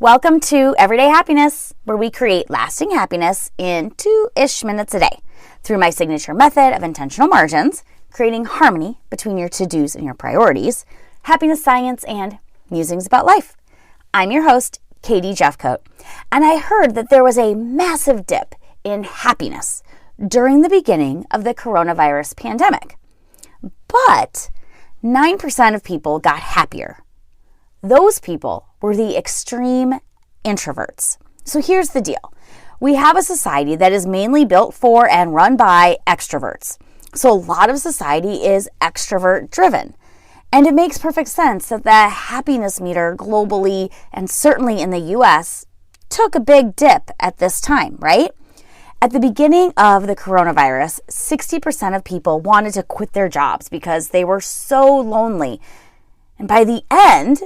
Welcome to Everyday Happiness, where we create lasting happiness in 2-ish minutes a day through my signature method of intentional margins, creating harmony between your to-dos and your priorities, happiness science, and musings about life. I'm your host, Katie Jeffcoat, and I heard that there was a massive dip in happiness during the beginning of the coronavirus pandemic. But 9% of people got happier. Those people were the extreme introverts. So here's the deal. We have a society that is mainly built for and run by extroverts. So a lot of society is extrovert driven. And it makes perfect sense that the happiness meter globally and certainly in the US took a big dip at this time, right? At the beginning of the coronavirus, 60% of people wanted to quit their jobs because they were so lonely. And by the end,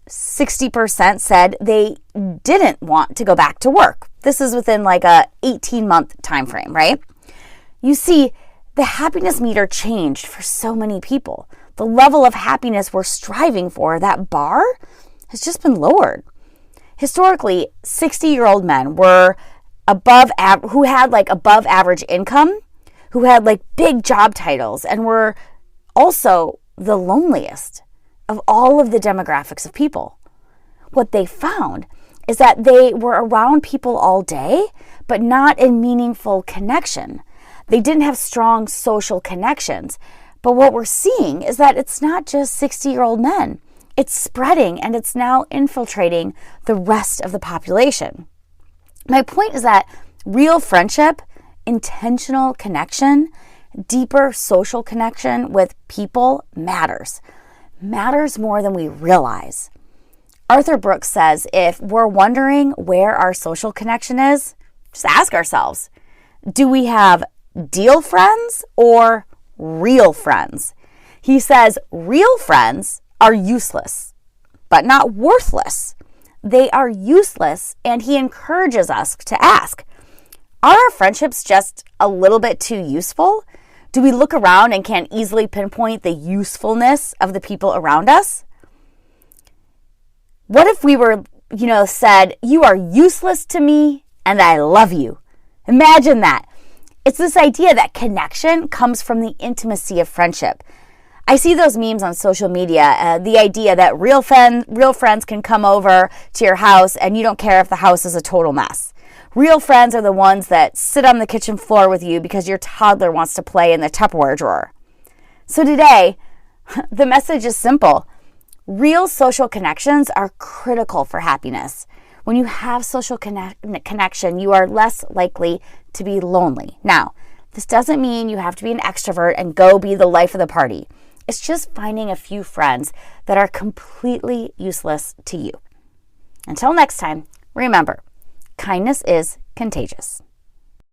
60% said they didn't want to go back to work. This is within like a 18-month time frame, right? You see, the happiness meter changed for so many people. The level of happiness we're striving for, that bar, has just been lowered. Historically, 60-year-old men were who had like above average income, who had like big job titles, and were also the loneliest of all of the demographics of people. What they found is that they were around people all day, but not in meaningful connection. They didn't have strong social connections. But what we're seeing is that it's not just 60-year-old men. It's spreading and it's now infiltrating the rest of the population. My point is that real friendship, intentional connection, deeper social connection with people matters more than we realize. Arthur Brooks says if we're wondering where our social connection is, just ask ourselves, do we have deal friends or real friends? He says real friends are useless, but not worthless. They are useless, and he encourages us to ask, are our friendships just a little bit too useful? Do we look around and can't easily pinpoint the usefulness of the people around us? What if we were, said, you are useless to me and I love you? Imagine that. It's this idea that connection comes from the intimacy of friendship. I see those memes on social media, the idea that real friends can come over to your house and you don't care if the house is a total mess. Real friends are the ones that sit on the kitchen floor with you because your toddler wants to play in the Tupperware drawer. So today, the message is simple. Real social connections are critical for happiness. When you have social connection, you are less likely to be lonely. Now, this doesn't mean you have to be an extrovert and go be the life of the party. It's just finding a few friends that are completely useless to you. Until next time, remember, kindness is contagious.